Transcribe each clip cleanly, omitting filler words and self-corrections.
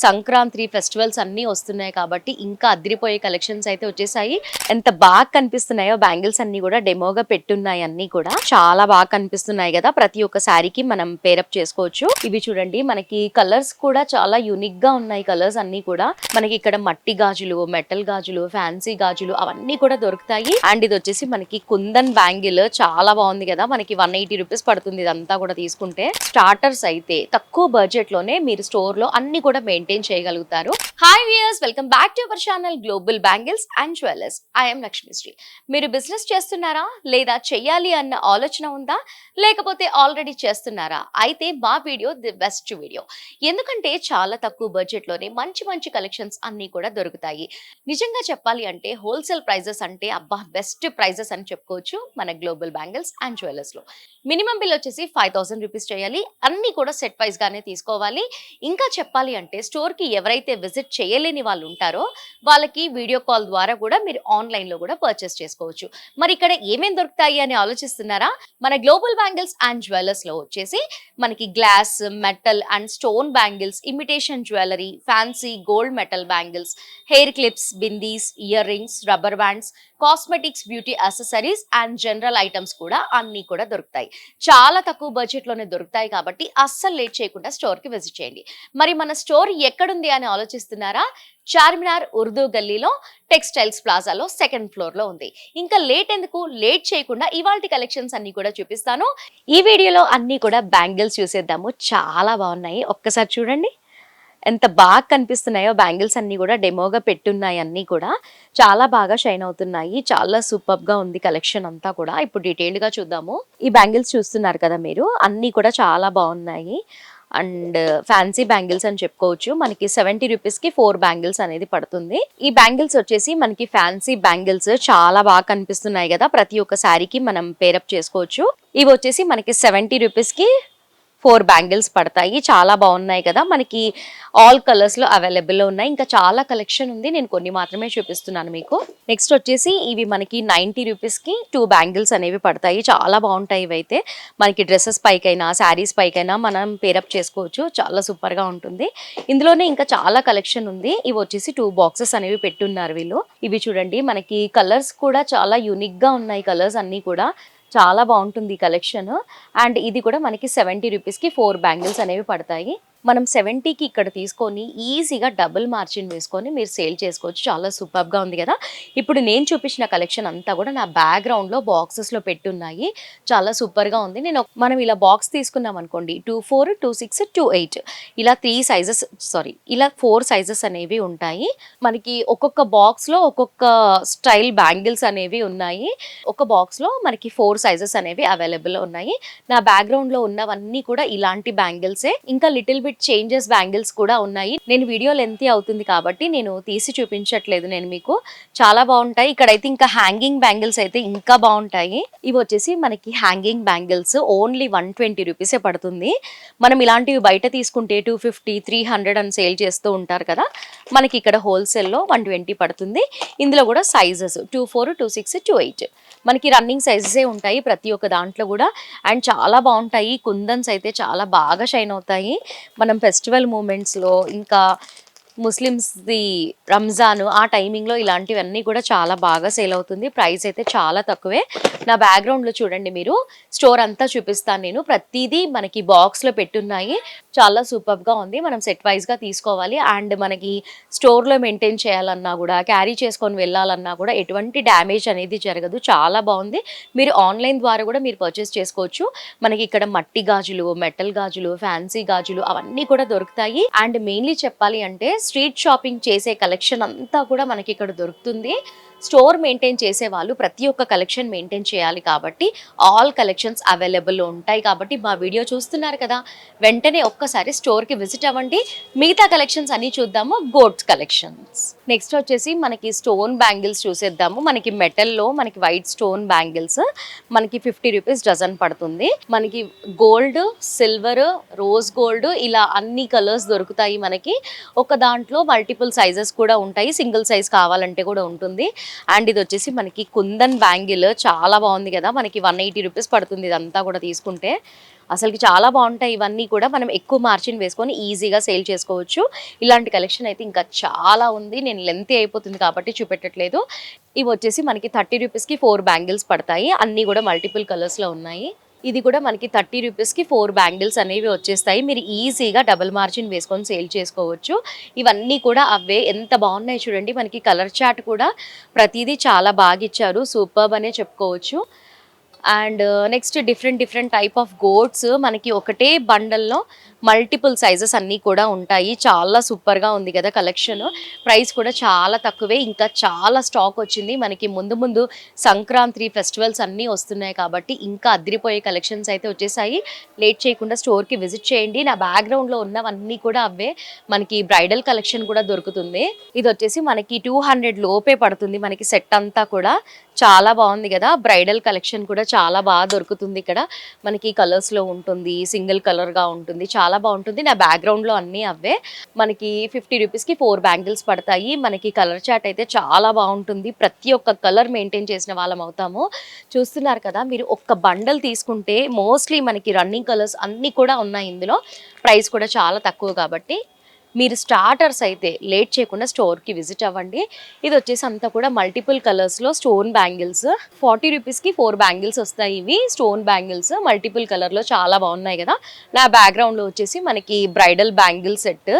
Sankranti festivals అన్నీ వస్తున్నాయి కాబట్టి ఇంకా అదిరిపోయే కలెక్షన్స్ అయితే వచ్చేసాయి. ఎంత బాగా కనిపిస్తున్నాయో బ్యాంగిల్స్ అన్ని కూడా డెమోగా పెట్టున్నాయి. అన్ని కూడా చాలా బాగా కనిపిస్తున్నాయి కదా. ప్రతి ఒక్క శారీకి మనం పేరప్ చేసుకోవచ్చు. ఇవి చూడండి, మనకి కలర్స్ కూడా చాలా యూనిక్ గా ఉన్నాయి. కలర్స్ అన్ని కూడా మనకి ఇక్కడ మట్టి గాజులు, మెటల్ గాజులు, ఫ్యాన్సీ గాజులు అవన్నీ కూడా దొరుకుతాయి. అండ్ ఇది వచ్చేసి మనకి కుందన్ బ్యాంగిల్ చాలా బాగుంది కదా. మనకి 180 రూపీస్ పడుతుంది ఇదంతా కూడా తీసుకుంటే. స్టార్టర్స్ అయితే తక్కువ బడ్జెట్ లోనే మీరు స్టోర్ లో అన్ని కూడా మెయింటైన్ చేయగలుగుతారు. Hi viewers, welcome back to our channel global bangles and jewellers. I'm Lakshmisri. మీరు బిజినెస్ చేస్తున్నారా లేదా చెయ్యాలి అన్న ఆలోచన ఉందా, లేకపోతే ఆల్రెడీ చేస్తున్నారా? అయితే మా వీడియో ది బెస్ట్ వీడియో. ఎందుకంటే చాలా తక్కువ బడ్జెట్ లోనే మంచి మంచి కలెక్షన్స్ అన్ని కూడా దొరుకుతాయి. నిజంగా చెప్పాలి అంటే హోల్సేల్ ప్రైజెస్ అంటే అబ్బా బెస్ట్ ప్రైజెస్ అని చెప్పుకోవచ్చు మన గ్లోబల్ బ్యాంగిల్స్ అండ్ జ్యువెలర్స్ లో. మినిమం బిల్ వచ్చేసి 5000 రూపీస్ చేయాలి. అన్ని కూడా సెట్ వైజ్ గానే తీసుకోవాలి. ఇంకా చెప్పాలి అంటే స్టోర్ కి ఎవరైతే విజిట్ చేయలేని వాళ్ళు ఉంటారో వాళ్ళకి వీడియో కాల్ ద్వారా కూడా మీరు ఆన్లైన్ లో కూడా పర్చేస్ చేసుకోవచ్చు. మరి ఇక్కడ ఏమేం దొరుకుతాయి అని ఆలోచిస్తున్నారా? మన గ్లోబల్ బ్యాంగిల్స్ అండ్ జ్యువెలర్స్ లో వచ్చేసి మనకి glass, metal and stone bangles, imitation jewellery, fancy gold metal bangles, hair clips, bindis, ear rings, rubber bands, cosmetics, beauty accessories and general items కూడా అన్ని కూడా దొరుకుతాయి. చాలా తక్కువ బడ్జెట్ లోనే దొరుకుతాయి కాబట్టి అస్సలు లేట్ చేయకుండా స్టోర్ కి విజిట్ చేయండి. మరి మన స్టోర్ ఎక్కడుంది అని ఆలోచిస్తున్నారా? చార్మినార్ ఉర్దూ గల్లీలో టెక్స్టైల్స్ ప్లాజాలో సెకండ్ ఫ్లోర్ లో ఉంది. ఇంకా లేట్ ఎందుకు? లేట్ చేయకుండా ఇవాల్టి కలెక్షన్స్ అన్ని కూడా చూపిస్తాను. ఈ వీడియోలో అన్ని కూడా బ్యాంగిల్స్ చూసేద్దాము. చాలా బాగున్నాయి, ఒక్కసారి చూడండి ఎంత బాగా కనిపిస్తున్నాయో. బ్యాంగిల్స్ అన్ని కూడా డెమోగా పెట్టున్నాయి. అన్ని కూడా చాలా బాగా షైన్ అవుతున్నాయి. చాలా సూపర్ గా ఉంది కలెక్షన్ అంతా కూడా. ఇప్పుడు డీటెయిల్డ్ గా చూద్దాము. ఈ బ్యాంగిల్స్ చూస్తున్నారు కదా మీరు, అన్ని కూడా చాలా బాగున్నాయి. అండ్ ఫ్యాన్సీ బ్యాంగిల్స్ అని చెప్పుకోవచ్చు. మనకి 70 రూపీస్ కి 4 బ్యాంగిల్స్ అనేది పడుతుంది. ఈ బ్యాంగిల్స్ వచ్చేసి మనకి ఫ్యాన్సీ బ్యాంగిల్స్ చాలా బాగా కనిపిస్తున్నాయి కదా. ప్రతి ఒక్క శారీకి మనం పేరప్ చేసుకోవచ్చు. ఇవి వచ్చేసి మనకి 70 రూపీస్ కి 4 బ్యాంగిల్స్ పడతాయి. చాలా బాగున్నాయి కదా. మనకి ఆల్ కలర్స్ లో అవైలబుల్ లో ఉన్నాయి. ఇంకా చాలా కలెక్షన్ ఉంది, నేను కొన్ని మాత్రమే చూపిస్తున్నాను మీకు. నెక్స్ట్ వచ్చేసి ఇవి మనకి 90 రూపీస్ కి 2 బ్యాంగిల్స్ అనేవి పడతాయి. చాలా బాగుంటాయి. ఇవైతే మనకి డ్రెస్సెస్ పైకైనా శారీస్ పైకైనా మనం పేరప్ చేసుకోవచ్చు. చాలా సూపర్ గా ఉంటుంది. ఇందులోనే ఇంకా చాలా కలెక్షన్ ఉంది. ఇవి వచ్చేసి 2 బాక్సెస్ అనేవి పెట్టున్నారు వీళ్ళు. ఇవి చూడండి, మనకి కలర్స్ కూడా చాలా యూనిక్ గా ఉన్నాయి. కలర్స్ అన్ని కూడా చాలా బాగుంటుంది ఈ కలెక్షన్. అండ్ ఇది కూడా మనకి 70 రూపీస్ కి 4 బ్యాంగిల్స్ అనేవి పడతాయి. మనం 70కి ఇక్కడ తీసుకొని ఈజీగా డబుల్ మార్జిన్ వేసుకొని మీరు సేల్ చేసుకోవచ్చు. చాలా సూపర్ గా ఉంది కదా. ఇప్పుడు నేను చూపించిన కలెక్షన్ అంతా కూడా నా బ్యాక్గ్రౌండ్ లో బాక్సెస్ లో పెట్టున్నాయి. చాలా సూపర్ గా ఉంది. మనం ఇలా బాక్స్ తీసుకున్నాం అనుకోండి, 24, 26, 28 ఇలా 3 సైజెస్ ఇలా 4 సైజెస్ అనేవి ఉంటాయి. మనకి ఒక్కొక్క బాక్స్ లో ఒక్కొక్క స్టైల్ బ్యాంగిల్స్ అనేవి ఉన్నాయి. ఒక బాక్స్ లో మనకి 4 సైజెస్ అనేవి అవైలబుల్ ఉన్నాయి. నా బ్యాక్గ్రౌండ్ లో ఉన్నవన్నీ కూడా ఇలాంటి బ్యాంగిల్సే. ఇంకా లిటిల్ బిట్ చేంజెస్ బ్యాంగిల్స్ కూడా ఉన్నాయి. నేను వీడియో లెంతీ అవుతుంది కాబట్టి నేను తీసి చూపించట్లేదు నేను మీకు. చాలా బాగుంటాయి. ఇక్కడైతే ఇంకా హ్యాంగింగ్ బ్యాంగిల్స్ అయితే ఇంకా బాగుంటాయి. ఇవి వచ్చేసి మనకి హ్యాంగింగ్ బ్యాంగిల్స్ ఓన్లీ 120 రూపీసే పడుతుంది. మనం ఇలాంటివి బయట తీసుకుంటే 250, 300 అని సేల్ చేస్తూ ఉంటారు కదా. మనకి ఇక్కడ హోల్సేల్లో 120 పడుతుంది. ఇందులో కూడా సైజెస్ 24, 26, 28 మనకి రన్నింగ్ సైజెసే ఉంటాయి ప్రతి ఒక్క దాంట్లో కూడా. అండ్ చాలా బాగుంటాయి. కుందన్స్ అయితే చాలా బాగా షైన్ అవుతాయి. మనం ఫెస్టివల్ మూమెంట్స్లో, ఇంకా ముస్లిమ్స్ది రంజాన్ ఆ టైమింగ్లో ఇలాంటివన్నీ కూడా చాలా బాగా సేల్ అవుతుంది. ప్రైస్ అయితే చాలా తక్కువే. నా బ్యాక్గ్రౌండ్లో చూడండి మీరు, స్టోర్ అంతా చూపిస్తాను నేను. ప్రతిదీ మనకి బాక్స్లో పెట్టున్నాయి. చాలా సూపర్గా ఉంది. మనం సెట్ వైజ్గా తీసుకోవాలి. అండ్ మనకి స్టోర్లో మెయింటైన్ చేయాలన్నా కూడా, క్యారీ చేసుకొని వెళ్ళాలన్నా కూడా ఎటువంటి డ్యామేజ్ అనేది జరగదు. చాలా బాగుంది. మీరు ఆన్లైన్ ద్వారా కూడా మీరు పర్చేస్ చేసుకోవచ్చు. మనకి ఇక్కడ మట్టి గాజులు, మెటల్ గాజులు, ఫ్యాన్సీ గాజులు అవన్నీ కూడా దొరుకుతాయి. అండ్ మెయిన్లీ చెప్పాలి అంటే స్ట్రీట్ షాపింగ్ చేసే కలెక్షన్ అంతా కూడా మనకి ఇక్కడ దొరుకుతుంది. స్టోర్ మెయింటైన్ చేసే వాళ్ళు ప్రతి ఒక్క కలెక్షన్ మెయింటైన్ చేయాలి కాబట్టి ఆల్ కలెక్షన్స్ అవైలబుల్లో ఉంటాయి. కాబట్టి మా వీడియో చూస్తున్నారు కదా, వెంటనే ఒక్కసారి స్టోర్కి విజిట్ అవ్వండి. మిగతా కలెక్షన్స్ అన్ని చూద్దాము. Gold collections. నెక్స్ట్ వచ్చేసి మనకి స్టోన్ బ్యాంగిల్స్ చూసేద్దాము. మనకి మెటల్లో మనకి వైట్ స్టోన్ బ్యాంగిల్స్ మనకి 50 రూపీస్ డజన్ పడుతుంది. మనకి గోల్డ్, సిల్వర్, రోజ్ గోల్డ్ ఇలా అన్ని కలర్స్ దొరుకుతాయి. మనకి ఒక దాంట్లో మల్టిపుల్ సైజెస్ కూడా ఉంటాయి. సింగిల్ సైజ్ కావాలంటే కూడా ఉంటుంది. అండ్ ఇది వచ్చేసి మనకి కుందన్ బ్యాంగిల్ చాలా బాగుంది కదా. మనకి 180 రూపీస్ పడుతుంది ఇదంతా కూడా తీసుకుంటే. అసలుకి చాలా బాగుంటాయి ఇవన్నీ కూడా. మనం ఎక్కువ మార్జిన్ వేసుకొని ఈజీగా సేల్ చేసుకోవచ్చు. ఇలాంటి కలెక్షన్ అయితే ఇంకా చాలా ఉంది. నేను లెంతీ అయిపోతుంది కాబట్టి చూపెట్టట్లేదు. ఇవి వచ్చేసి మనకి 30 రూపీస్కి 4 బ్యాంగిల్స్ పడతాయి. అన్నీ కూడా మల్టిపుల్ కలర్స్లో ఉన్నాయి. ఇది కూడా మనకి 30 రూపీస్కి 4 బ్యాంగిల్స్ అనేవి వచ్చేస్తాయి. మీరు ఈజీగా డబుల్ మార్జిన్ వేసుకొని సేల్ చేసుకోవచ్చు. ఇవన్నీ కూడా అవే. ఎంత బాగున్నాయి చూడండి. మనకి కలర్ చార్ట్ కూడా ప్రతిదీ చాలా బాగా ఇచ్చారు. సూపర్బ్ అనే చెప్పుకోవచ్చు. And next different type of goats మనకి ఒకటే బండల్లో మల్టిపుల్ సైజెస్ అన్నీ కూడా ఉంటాయి. చాలా సూపర్గా ఉంది కదా కలెక్షన్. ప్రైస్ కూడా చాలా తక్కువే. ఇంకా చాలా స్టాక్ వచ్చింది. మనకి ముందు సంక్రాంతి ఫెస్టివల్స్ అన్నీ వస్తున్నాయి కాబట్టి ఇంకా అదిరిపోయే కలెక్షన్స్ అయితే వచ్చేసాయి. లేట్ చేయకుండా స్టోర్కి విజిట్ చేయండి. నా బ్యాక్గ్రౌండ్లో ఉన్నవన్నీ కూడా అవే. మనకి బ్రైడల్ కలెక్షన్ కూడా దొరుకుతుంది. ఇది వచ్చేసి మనకి 200 లోపే పడుతుంది. మనకి సెట్ అంతా కూడా చాలా బాగుంది కదా. బ్రైడల్ కలెక్షన్ కూడా చాలా బాగా దొరుకుతుంది ఇక్కడ. మనకి కలర్స్లో ఉంటుంది, సింగిల్ కలర్గా ఉంటుంది, చాలా బాగుంటుంది. నా బ్యాక్గ్రౌండ్లో అన్నీ అవే. మనకి 50 రూపీస్కి 4 బ్యాంగిల్స్ పడతాయి. మనకి కలర్ చార్ట్ అయితే చాలా బాగుంటుంది. ప్రతి ఒక్క కలర్ మెయింటైన్ చేసిన వాళ్ళం అవుతాము. చూస్తున్నారు కదా మీరు. ఒక్క బండల్ తీసుకుంటే మోస్ట్లీ మనకి రన్నింగ్ కలర్స్ అన్నీ కూడా ఉన్నాయి ఇందులో. ప్రైస్ కూడా చాలా తక్కువ కాబట్టి మీరు స్టార్టర్స్ అయితే లేట్ చేయకుండా స్టోర్కి విజిట్ అవ్వండి. ఇది వచ్చేసి అంతా కూడా మల్టిపుల్ కలర్స్లో స్టోన్ బ్యాంగిల్స్. 40 రూపీస్కి 4 బ్యాంగిల్స్ వస్తాయి. ఇవి స్టోన్ బ్యాంగిల్స్ మల్టిపుల్ కలర్లో చాలా బాగున్నాయి కదా. నా బ్యాక్గ్రౌండ్లో వచ్చేసి మనకి బ్రైడల్ బ్యాంగిల్ సెట్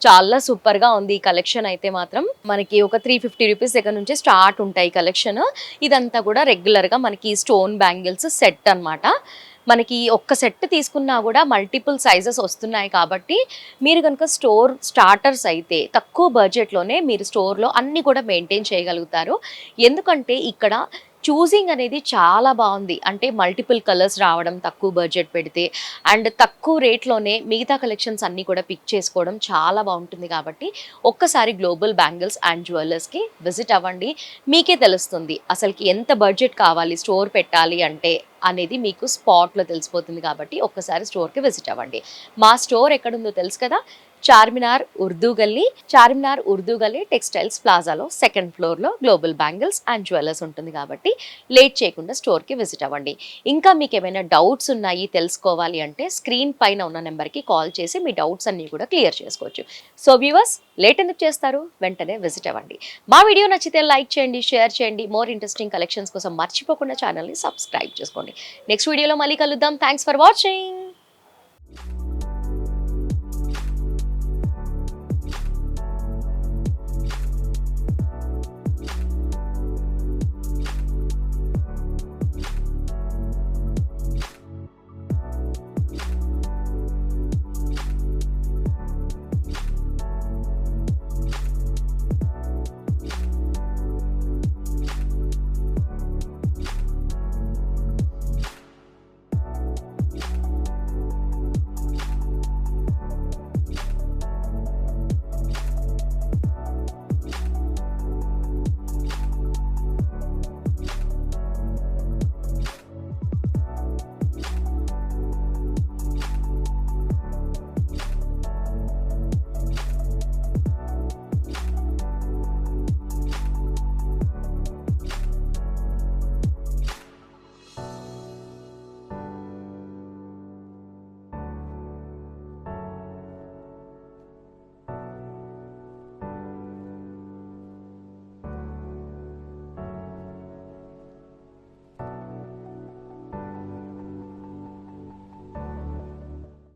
చాలా సూపర్గా ఉంది. ఈ కలెక్షన్ అయితే మాత్రం మనకి ఒక 350 రూపీస్ దగ్గర నుంచి స్టార్ట్ ఉంటాయి కలెక్షన్. ఇదంతా కూడా రెగ్యులర్గా మనకి స్టోన్ బ్యాంగిల్స్ సెట్ అన్నమాట. మనకి ఒక్క సెట్ తీసుకున్నా కూడా మల్టిపుల్ సైజెస్ వస్తున్నాయి కాబట్టి మీరు కనుక స్టోర్ స్టార్టర్స్ అయితే తక్కువ బడ్జెట్లోనే మీరు స్టోర్లో అన్నీ కూడా మెయింటైన్ చేయగలుగుతారు. ఎందుకంటే ఇక్కడ చూసింగ్ అనేది చాలా బాగుంది. అంటే మల్టిపుల్ కలర్స్ రావడం తక్కువ బడ్జెట్ పెడితే అండ్ తక్కువ రేట్లోనే మిగతా కలెక్షన్స్ అన్నీ కూడా పిక్ చేసుకోవడం చాలా బాగుంటుంది. కాబట్టి ఒక్కసారి గ్లోబల్ బ్యాంగిల్స్ అండ్ జ్యువెలర్స్కి విజిట్ అవ్వండి. మీకే తెలుస్తుంది అసలుకి ఎంత బడ్జెట్ కావాలి స్టోర్ పెట్టాలి అంటే అనేది మీకు స్పాట్లో తెలిసిపోతుంది. కాబట్టి ఒక్కసారి స్టోర్కి విజిట్ అవ్వండి. మా స్టోర్ ఎక్కడుందో తెలుసు కదా. చార్మినార్ ఉర్దూ గల్లీ టెక్స్టైల్స్ ప్లాజాలో 2nd ఫ్లోర్లో గ్లోబల్ బ్యాంగిల్స్ అండ్ జ్యువెలర్స్ ఉంటుంది. కాబట్టి లేట్ చేయకుండా స్టోర్కి విజిట్ అవ్వండి. ఇంకా మీకు ఏమైనా డౌట్స్ ఉన్నాయి తెలుసుకోవాలి అంటే స్క్రీన్ పైన ఉన్న నెంబర్కి కాల్ చేసి మీ డౌట్స్ అన్నీ కూడా క్లియర్ చేసుకోవచ్చు. సో వ్యూవర్స్, లేట్ ఎందుకు చేస్తారు? వెంటనే విజిట్ అవ్వండి. మా వీడియో నచ్చితే లైక్ చేయండి, షేర్ చేయండి. మోర్ ఇంట్రెస్టింగ్ కలెక్షన్స్ కోసం మర్చిపోకుండా ఛానల్ని సబ్స్క్రైబ్ చేసుకోండి. నెక్స్ట్ వీడియోలో మళ్ళీ కలుద్దాం. Thanks for watching.